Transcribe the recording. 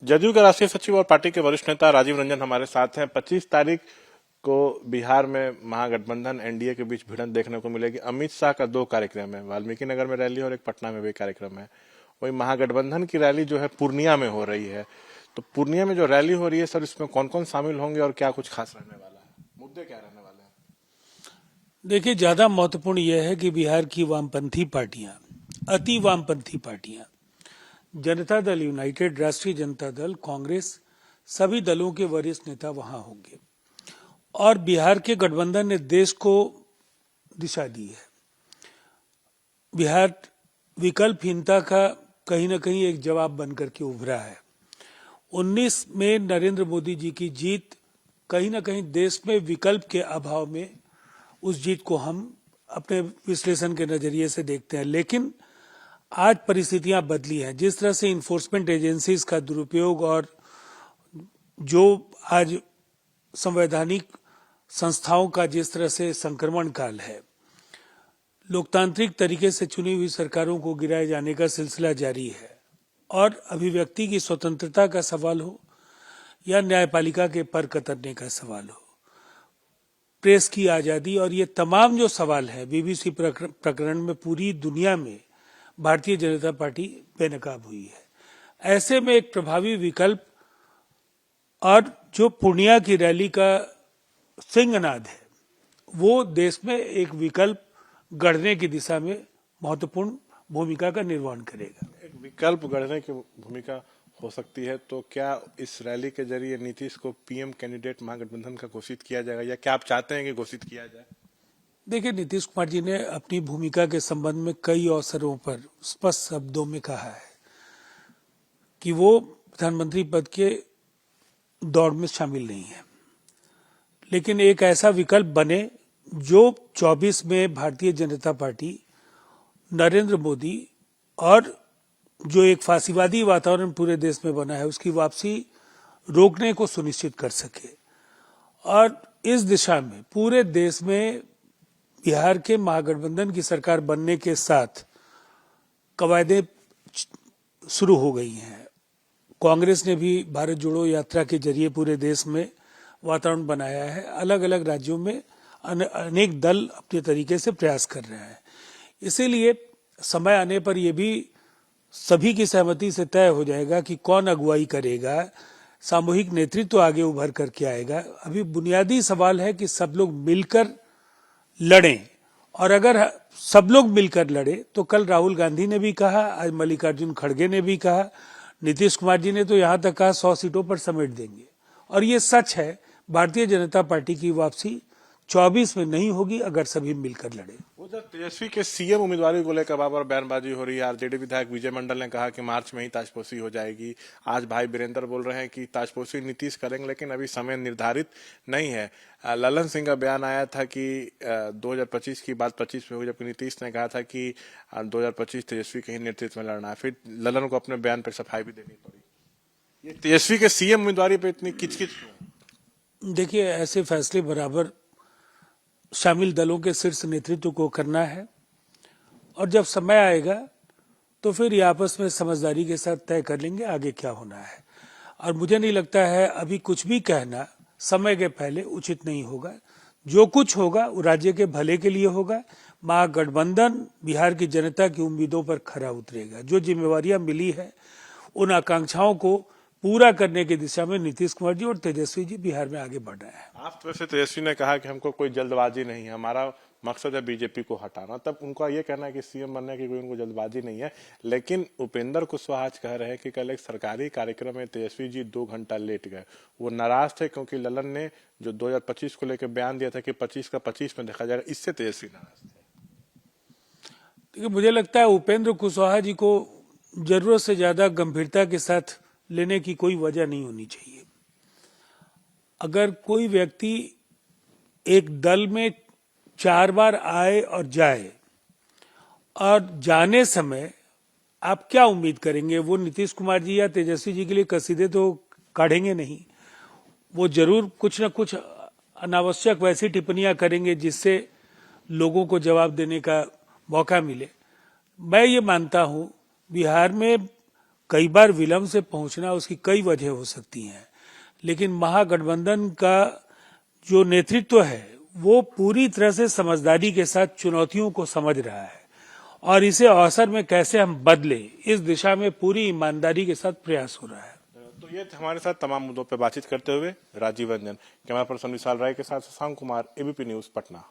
जदयू के राष्ट्रीय सचिव और पार्टी के वरिष्ठ नेता राजीव रंजन हमारे साथ हैं। 25 तारीख को बिहार में महागठबंधन एनडीए के बीच भिड़ंत देखने को मिलेगी। अमित शाह का 2 कार्यक्रम है, वाल्मीकि नगर में रैली और एक पटना में भी कार्यक्रम है। वही महागठबंधन की रैली जो है पूर्णिया में हो रही है। तो पूर्णिया में जो रैली हो रही है सर, इसमें कौन कौन शामिल होंगे और क्या कुछ खास रहने वाला है, मुद्दे क्या रहने वाले हैं? देखिए, ज्यादा महत्वपूर्ण यह है कि बिहार की वामपंथी पार्टियां, अति वामपंथी पार्टियां, जनता दल यूनाइटेड, राष्ट्रीय जनता दल, कांग्रेस, सभी दलों के वरिष्ठ नेता वहां होंगे और बिहार के गठबंधन ने देश को दिशा दी है। बिहार विकल्पहीनता का कहीं न कहीं एक जवाब बनकर के उभरा है। 19 में नरेंद्र मोदी जी की जीत कहीं न कहीं देश में विकल्प के अभाव में, उस जीत को हम अपने विश्लेषण के नजरिए से देखते हैं। लेकिन आज परिस्थितियां बदली हैं। जिस तरह से इन्फोर्समेंट एजेंसीज का दुरुपयोग और जो आज संवैधानिक संस्थाओं का जिस तरह से संक्रमण काल है, लोकतांत्रिक तरीके से चुनी हुई सरकारों को गिराए जाने का सिलसिला जारी है और अभिव्यक्ति की स्वतंत्रता का सवाल हो या न्यायपालिका के पर कतरने का सवाल हो, प्रेस की आजादी और ये तमाम जो सवाल है, बीबीसी प्रकरण में पूरी दुनिया में भारतीय जनता पार्टी बेनकाब हुई है। ऐसे में एक प्रभावी विकल्प और जो पूर्णिया की रैली का सिंहनाद है, वो देश में एक विकल्प गढ़ने की दिशा में महत्वपूर्ण भूमिका का निर्वहन करेगा। एक विकल्प गढ़ने की भूमिका हो सकती है, तो क्या इस रैली के जरिए नीतीश को पीएम कैंडिडेट महागठबंधन का घोषित किया जाएगा या क्या आप चाहते हैं कि घोषित किया जाए? देखिए, नीतीश कुमार जी ने अपनी भूमिका के संबंध में कई अवसरों पर स्पष्ट शब्दों में कहा है कि वो प्रधानमंत्री पद के दौड़ में शामिल नहीं है, लेकिन एक ऐसा विकल्प बने जो 24 में भारतीय जनता पार्टी, नरेंद्र मोदी और जो एक फांसीवादी वातावरण पूरे देश में बना है, उसकी वापसी रोकने को सुनिश्चित कर सके। और इस दिशा में पूरे देश में बिहार के महागठबंधन की सरकार बनने के साथ कवायदें शुरू हो गई हैं। कांग्रेस ने भी भारत जोड़ो यात्रा के जरिए पूरे देश में वातावरण बनाया है। अलग अलग राज्यों में अनेक दल अपने तरीके से प्रयास कर रहे हैं। इसीलिए समय आने पर यह भी सभी की सहमति से तय हो जाएगा कि कौन अगुवाई करेगा, सामूहिक नेतृत्व आगे उभर करके आएगा। अभी बुनियादी सवाल है कि सब लोग मिलकर लड़ें, और अगर सब लोग मिलकर लड़े तो कल राहुल गांधी ने भी कहा, आज मल्लिकार्जुन खड़गे ने भी कहा, नीतीश कुमार जी ने तो यहां तक कहा 100 सीटों पर समेट देंगे। और ये सच है, भारतीय जनता पार्टी की वापसी 24 में नहीं होगी अगर सभी मिलकर लड़े। उधर तेजस्वी के सीएम उम्मीदवारी को लेकर बार बार बयानबाजी हो रही है। आरजेडी विधायक विजय मंडल ने कहा कि मार्च में ही ताजपोशी हो जाएगी। आज भाई वीरेंद्र बोल रहे हैं कि ताजपोशी नीतीश करेंगे, लेकिन अभी समय निर्धारित नहीं है। ललन सिंह का बयान आया था कि 2025 की बात 25 में हुई, जबकि नीतीश ने कहा था कि 2025 तेजस्वी के ही नेतृत्व में लड़ना है। फिर ललन को अपने बयान पर सफाई भी देनी पड़ी। ये तेजस्वी के सीएम उम्मीदवारी पे इतनी किचकिच क्यों? देखिए, ऐसे फैसले बराबर शामिल दलों के शीर्ष नेतृत्व को करना है और जब समय आएगा तो फिर ये आपस में समझदारी के साथ तय कर लेंगे आगे क्या होना है। और मुझे नहीं लगता है अभी कुछ भी कहना समय के पहले उचित नहीं होगा। जो कुछ होगा वो राज्य के भले के लिए होगा। महागठबंधन बिहार की जनता की उम्मीदों पर खरा उतरेगा। जो जिम्मेवारियां मिली है, उन आकांक्षाओं को पूरा करने की दिशा में नीतीश कुमार जी और तेजस्वी जी बिहार में आगे बढ़ रहे हैं। आप तरफ से तेजस्वी ने कहा कि हमको कोई जल्दबाजी नहीं है, हमारा मकसद है बीजेपी को हटाना। तब उनका यह कहना है कि सीएम बनने की कोई उनको जल्दबाजी नहीं है। लेकिन उपेंद्र कुशवाहा आज कह रहे हैं कि कल एक सरकारी कार्यक्रम में तेजस्वी जी 2 घंटा लेट गए। वो नाराज थे क्योंकि ललन ने जो 2025 को लेकर बयान दिया था कि 25 का 25 में देखा जाएगा, इससे तेजस्वी नाराज थे। देखिए, मुझे लगता है उपेंद्र कुशवाहा जी को जरूरत से ज्यादा गंभीरता के साथ लेने की कोई वजह नहीं होनी चाहिए। अगर कोई व्यक्ति एक दल में 4 बार आए और जाए और जाने समय आप क्या उम्मीद करेंगे? वो नीतीश कुमार जी या तेजस्वी जी के लिए कसीदे तो काढ़ेंगे नहीं। वो जरूर कुछ न कुछ अनावश्यक वैसी टिप्पणियां करेंगे जिससे लोगों को जवाब देने का मौका मिले। मैं ये मानता हूं बिहार में कई बार विलंब से पहुंचना उसकी कई वजह हो सकती हैं, लेकिन महागठबंधन का जो नेतृत्व है वो पूरी तरह से समझदारी के साथ चुनौतियों को समझ रहा है और इसे अवसर में कैसे हम बदले इस दिशा में पूरी ईमानदारी के साथ प्रयास हो रहा है। तो ये हमारे साथ तमाम मुद्दों पर बातचीत करते हुए राजीव रंजन। कैमरा पर्सन विशाल राय के साथ शशांक कुमार, एबीपी न्यूज, पटना।